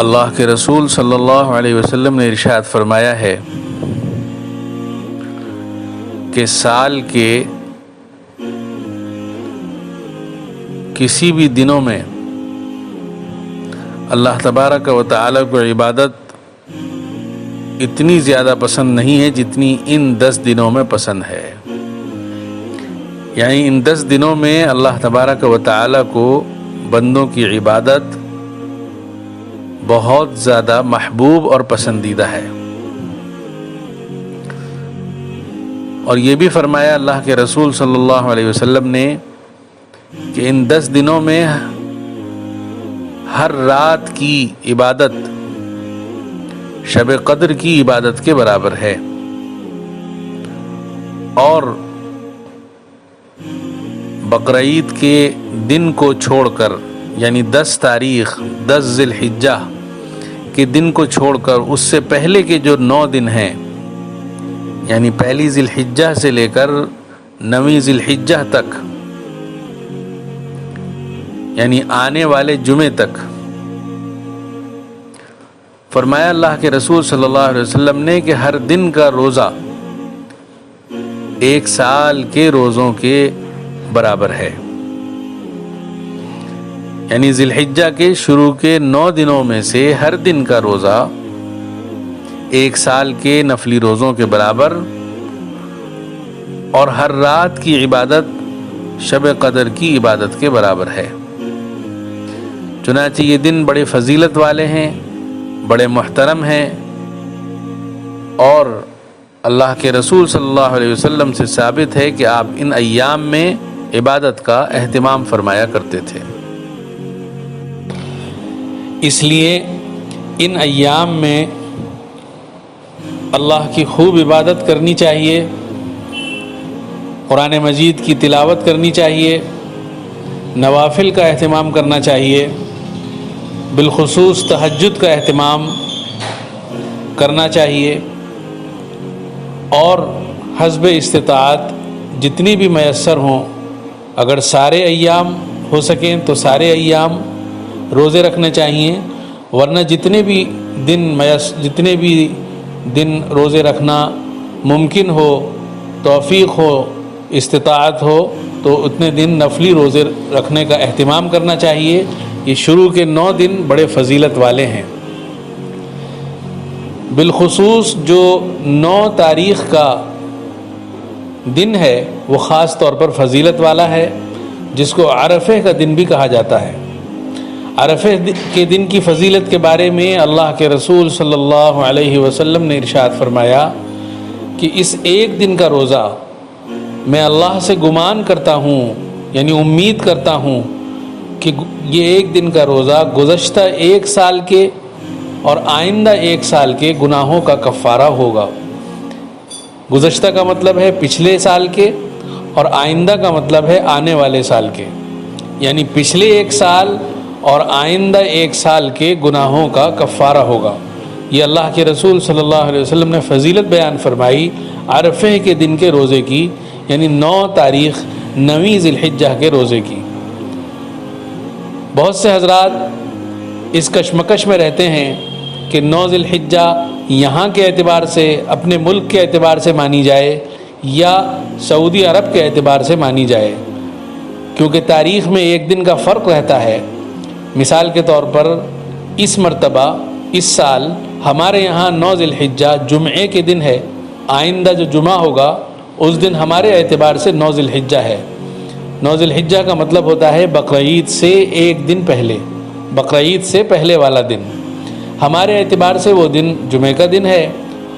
اللہ کے رسول صلی اللہ علیہ وسلم نے ارشاد فرمایا ہے کہ سال کے کسی بھی دنوں میں اللہ تبارک و تعالیٰ کو عبادت اتنی زیادہ پسند نہیں ہے جتنی ان 10 دنوں میں پسند ہے. یعنی ان 10 دنوں میں اللہ تبارک و تعالیٰ کو بندوں کی عبادت بہت زیادہ محبوب اور پسندیدہ ہے. اور یہ بھی فرمایا اللہ کے رسول صلی اللہ علیہ وسلم نے کہ ان 10 دنوں میں ہر رات کی عبادت شب قدر کی عبادت کے برابر ہے. اور بقرعید کے دن کو چھوڑ کر یعنی 10 تاریخ 10 ذی الحجہ کے دن کو چھوڑ کر اس سے پہلے کے جو 9 دن ہیں یعنی پہلی ذی الحجہ سے لے کر 9ویں ذی الحجہ تک یعنی آنے والے جمعے تک فرمایا اللہ کے رسول صلی اللہ علیہ وسلم نے کہ ہر دن کا روزہ 1 سال کے روزوں کے برابر ہے. یعنی ذی الحجہ کے شروع کے 9 دنوں میں سے ہر دن کا روزہ 1 سال کے نفلی روزوں کے برابر اور ہر رات کی عبادت شب قدر کی عبادت کے برابر ہے. چنانچہ یہ دن بڑے فضیلت والے ہیں، بڑے محترم ہیں، اور اللہ کے رسول صلی اللہ علیہ وسلم سے ثابت ہے کہ آپ ان ایام میں عبادت کا اہتمام فرمایا کرتے تھے. اس لیے ان ایام میں اللہ کی خوب عبادت کرنی چاہیے، قرآن مجید کی تلاوت کرنی چاہیے، نوافل کا اہتمام کرنا چاہیے، بالخصوص تہجد کا اہتمام کرنا چاہیے، اور حسب استطاعت جتنی بھی میسر ہوں، اگر سارے ایام ہو سکیں تو سارے ایام روزے رکھنے چاہیے، ورنہ جتنے بھی دن روزے رکھنا ممکن ہو، توفیق ہو، استطاعت ہو تو اتنے دن نفلی روزے رکھنے کا اہتمام کرنا چاہیے. یہ شروع کے 9 دن بڑے فضیلت والے ہیں. بالخصوص جو 9 تاریخ کا دن ہے وہ خاص طور پر فضیلت والا ہے، جس کو عرفے کا دن بھی کہا جاتا ہے. عرفے کے دن کی فضیلت کے بارے میں اللہ کے رسول صلی اللہ علیہ وسلم نے ارشاد فرمایا کہ اس ایک دن کا روزہ میں اللہ سے گمان کرتا ہوں، یعنی امید کرتا ہوں کہ یہ ایک دن کا روزہ گزشتہ 1 سال کے اور آئندہ 1 سال کے گناہوں کا کفارہ ہوگا. گزشتہ کا مطلب ہے پچھلے سال کے، اور آئندہ کا مطلب ہے آنے والے سال کے، یعنی پچھلے 1 سال اور آئندہ 1 سال کے گناہوں کا کفارہ ہوگا. یہ اللہ کے رسول صلی اللہ علیہ وسلم نے فضیلت بیان فرمائی عرفے کے دن کے روزے کی، یعنی 9 تاریخ 9ویں ذی الحجہ کے روزے کی. بہت سے حضرات اس کشمکش میں رہتے ہیں کہ 9 ذی الحجہ یہاں کے اعتبار سے، اپنے ملک کے اعتبار سے مانی جائے یا سعودی عرب کے اعتبار سے مانی جائے، کیونکہ تاریخ میں 1 دن کا فرق رہتا ہے. مثال کے طور پر اس مرتبہ اس سال ہمارے یہاں 9 ذی الحجہ جمعے کے دن ہے، آئندہ جو جمعہ ہوگا اس دن ہمارے اعتبار سے 9 ذی الحجہ ہے. 9 ذی الحجہ کا مطلب ہوتا ہے بقرعید سے 1 دن پہلے، بقرعید سے پہلے والا دن. ہمارے اعتبار سے وہ دن جمعے کا دن ہے،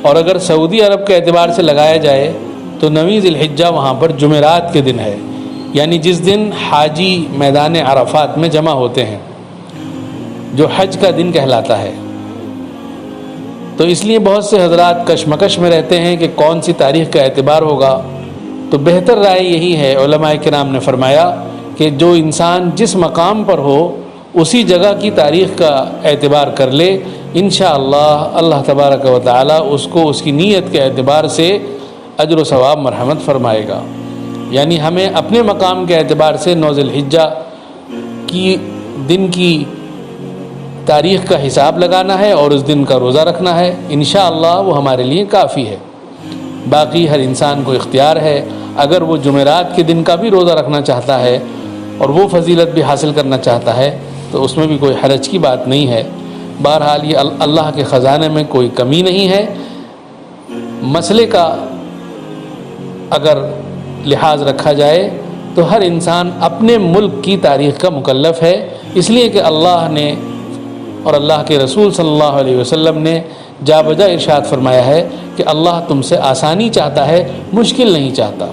اور اگر سعودی عرب کے اعتبار سے لگایا جائے تو 9ویں ذی الحجہ وہاں پر جمعرات کے دن ہے، یعنی جس دن حاجی میدان عرفات میں جمع ہوتے ہیں، جو حج کا دن کہلاتا ہے. تو اس لیے بہت سے حضرات کشمکش میں رہتے ہیں کہ کون سی تاریخ کا اعتبار ہوگا. تو بہتر رائے یہی ہے، علماء کرام نے فرمایا کہ جو انسان جس مقام پر ہو اسی جگہ کی تاریخ کا اعتبار کر لے، انشاءاللہ اللہ تبارک و تعالی اس کو اس کی نیت کے اعتبار سے اجر و ثواب مرحمت فرمائے گا. یعنی ہمیں اپنے مقام کے اعتبار سے 9 ذی الحجہ کی دن کی تاریخ کا حساب لگانا ہے اور اس دن کا روزہ رکھنا ہے، انشاءاللہ وہ ہمارے لیے کافی ہے۔ باقی ہر انسان کو اختیار ہے، اگر وہ جمعرات کے دن کا بھی روزہ رکھنا چاہتا ہے اور وہ فضیلت بھی حاصل کرنا چاہتا ہے تو اس میں بھی کوئی حرج کی بات نہیں ہے۔ بہرحال یہ اللہ کے خزانے میں کوئی کمی نہیں ہے۔ مسئلے کا اگر لحاظ رکھا جائے تو ہر انسان اپنے ملک کی تاریخ کا مکلف ہے، اس لیے کہ اللہ نے اور اللہ کے رسول صلی اللہ علیہ وسلم نے جا بجا ارشاد فرمایا ہے کہ اللہ تم سے آسانی چاہتا ہے، مشکل نہیں چاہتا۔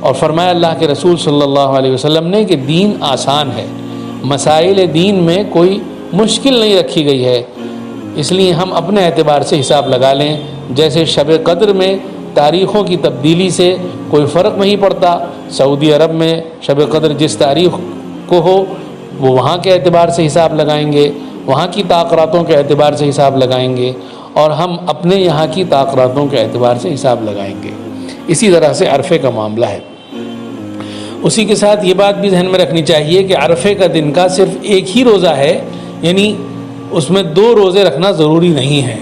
اور فرمایا اللہ کے رسول صلی اللہ علیہ وسلم نے کہ دین آسان ہے، مسائل دین میں کوئی مشکل نہیں رکھی گئی ہے۔ اس لیے ہم اپنے اعتبار سے حساب لگا لیں، جیسے شب قدر میں تاریخوں کی تبدیلی سے کوئی فرق نہیں پڑتا۔ سعودی عرب میں شب قدر جس تاریخ کو ہو وہ وہاں کے اعتبار سے حساب لگائیں گے، وہاں کی تاقراتوں کے اعتبار سے حساب لگائیں گے، اور ہم اپنے یہاں کی تاقراتوں کے اعتبار سے حساب لگائیں گے۔ اسی طرح سے عرفے کا معاملہ ہے۔ اسی کے ساتھ یہ بات بھی ذہن میں رکھنی چاہیے کہ عرفے کا دن کا صرف ایک ہی روزہ ہے، یعنی اس میں 2 روزے رکھنا ضروری نہیں ہے۔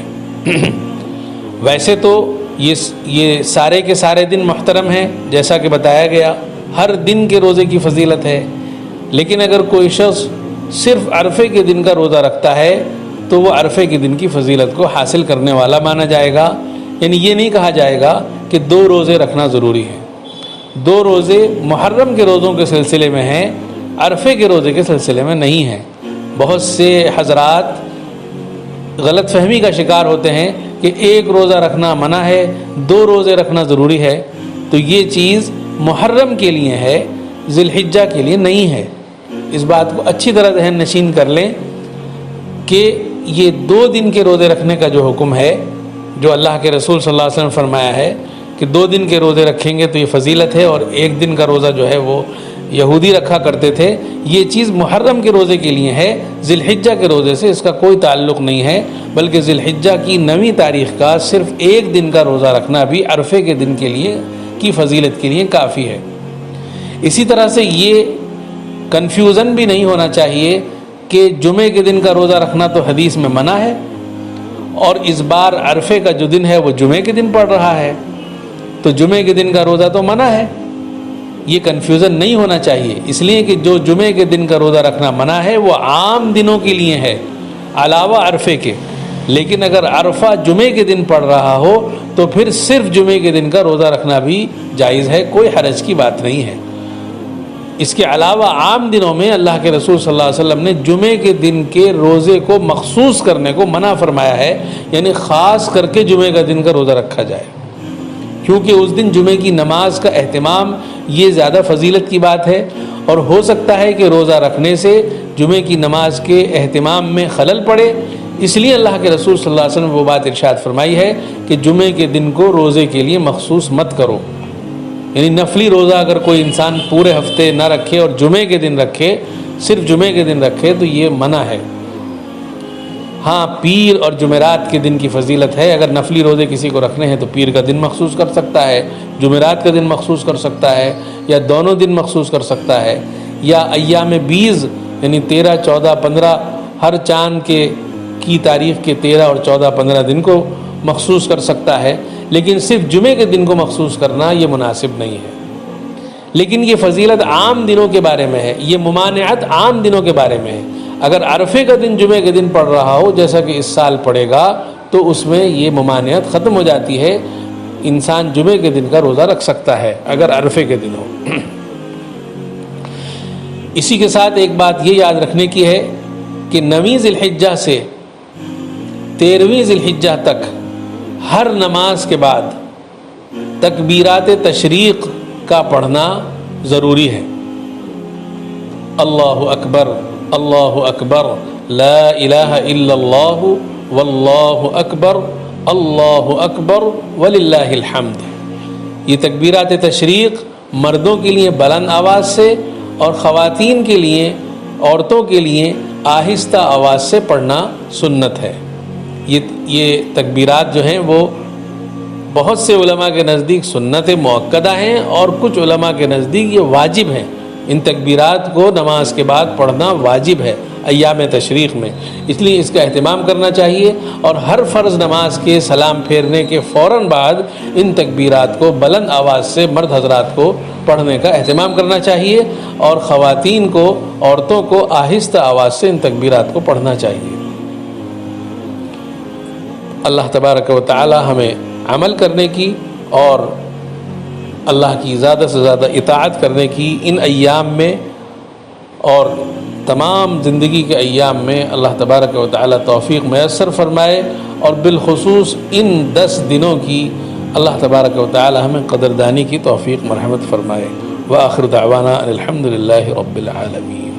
ویسے تو یہ سارے کے سارے دن محترم ہیں، جیسا کہ بتایا گیا ہر دن کے روزے کی فضیلت ہے، لیکن اگر کوئی شخص صرف عرفے کے دن کا روزہ رکھتا ہے تو وہ عرفے کے دن کی فضیلت کو حاصل کرنے والا مانا جائے گا۔ یعنی یہ نہیں کہا جائے گا کہ 2 روزے رکھنا ضروری ہے۔ 2 روزے محرم کے روزوں کے سلسلے میں ہیں، عرفے کے روزے کے سلسلے میں نہیں ہیں۔ بہت سے حضرات غلط فہمی کا شکار ہوتے ہیں کہ 1 روزہ رکھنا منع ہے، 2 روزے رکھنا ضروری ہے، تو یہ چیز محرم کے لیے ہے، ذی الحجہ کے لیے نہیں ہے۔ اس بات کو اچھی طرح ذہن نشین کر لیں کہ یہ 2 دن کے روزے رکھنے کا جو حکم ہے، جو اللہ کے رسول صلی اللہ علیہ وسلم نے فرمایا ہے کہ 2 دن کے روزے رکھیں گے تو یہ فضیلت ہے، اور 1 دن کا روزہ جو ہے وہ یہودی رکھا کرتے تھے، یہ چیز محرم کے روزے کے لیے ہے، ذی الحجہ کے روزے سے اس کا کوئی تعلق نہیں ہے، بلکہ ذی الحجہ کی 9ویں تاریخ کا صرف 1 دن کا روزہ رکھنا بھی عرفے کے دن کے لیے کی فضیلت کے لیے کافی ہے۔ اسی طرح سے یہ کنفیوژن بھی نہیں ہونا چاہیے کہ جمعے کے دن کا روزہ رکھنا تو حدیث میں منع ہے، اور اس بار عرفے کا جو دن ہے وہ جمعے کے دن پڑ رہا ہے، تو جمعے کے دن کا روزہ تو منع ہے۔ یہ کنفیوژن نہیں ہونا چاہیے، اس لیے کہ جو جمعے کے دن کا روزہ رکھنا منع ہے وہ عام دنوں کے لیے ہے علاوہ عرفے کے، لیکن اگر عرفہ جمعے کے دن پڑ رہا ہو تو پھر صرف جمعے کے دن کا روزہ رکھنا بھی جائز ہے، کوئی حرج کی بات نہیں ہے۔ اس کے علاوہ عام دنوں میں اللہ کے رسول صلی اللہ علیہ وسلم نے جمعے کے دن کے روزے کو مخصوص کرنے کو منع فرمایا ہے، یعنی خاص کر کے جمعے کا دن کا روزہ رکھا جائے، کیونکہ اس دن جمعے کی نماز کا اہتمام یہ زیادہ فضیلت کی بات ہے، اور ہو سکتا ہے کہ روزہ رکھنے سے جمعے کی نماز کے اہتمام میں خلل پڑے، اس لیے اللہ کے رسول صلی اللہ علیہ وسلم نے وہ بات ارشاد فرمائی ہے کہ جمعے کے دن کو روزے کے لیے مخصوص مت کرو۔ یعنی نفلی روزہ اگر کوئی انسان پورے ہفتے نہ رکھے اور جمعے کے دن رکھے، صرف جمعے کے دن رکھے، تو یہ منع ہے۔ ہاں، پیر اور جمعرات کے دن کی فضیلت ہے، اگر نفلی روزے کسی کو رکھنے ہیں تو پیر کا دن مخصوص کر سکتا ہے، جمعرات کا دن مخصوص کر سکتا ہے، یا دونوں دن مخصوص کر سکتا ہے، یا ایام بیز یعنی 13، 14، 15 ہر چاند کی تاریخ کے 13 اور 14، 15 دن کو مخصوص کر سکتا ہے، لیکن صرف جمعے کے دن کو مخصوص کرنا یہ مناسب نہیں ہے۔ لیکن یہ فضیلت عام دنوں کے بارے میں ہے، یہ ممانعت عام دنوں کے بارے میں ہے۔ اگر عرفے کا دن جمعے کے دن پڑ رہا ہو جیسا کہ اس سال پڑے گا تو اس میں یہ ممانعت ختم ہو جاتی ہے، انسان جمعے کے دن کا روزہ رکھ سکتا ہے اگر عرفے کے دن ہو۔ اسی کے ساتھ ایک بات یہ یاد رکھنے کی ہے کہ 9ویں ذی الحجہ سے 13ویں ذی الحجہ تک ہر نماز کے بعد تکبیرات تشریق کا پڑھنا ضروری ہے۔ اللہ اکبر، اللہ اکبر، لا الہ الا اللہ، واللہ اکبر، اللہ اکبر وللہ الحمد۔ یہ تکبیرات تشریق مردوں کے لیے بلند آواز سے اور خواتین کے لیے، عورتوں کے لیے آہستہ آواز سے پڑھنا سنت ہے۔ یہ تکبیرات جو ہیں وہ بہت سے علماء کے نزدیک سنت مؤکدہ ہیں، اور کچھ علماء کے نزدیک یہ واجب ہیں۔ ان تکبیرات کو نماز کے بعد پڑھنا واجب ہے، ایام تشریق میں، اس لیے اس کا اہتمام کرنا چاہیے، اور ہر فرض نماز کے سلام پھیرنے کے فوراً بعد ان تکبیرات کو بلند آواز سے مرد حضرات کو پڑھنے کا اہتمام کرنا چاہیے، اور خواتین کو، عورتوں کو آہستہ آواز سے ان تکبیرات کو پڑھنا چاہیے۔ اللہ تبارک و تعالی ہمیں عمل کرنے کی اور اللہ کی زیادہ سے زیادہ اطاعت کرنے کی ان ایام میں اور تمام زندگی کے ایام میں اللہ تبارک و تعالی توفیق میسر فرمائے، اور بالخصوص ان 10 دنوں کی اللہ تبارک و تعالی ہمیں قدردانی کی توفیق مرحمت فرمائے۔ وآخر دعوانا الحمد للہ رب العالمین۔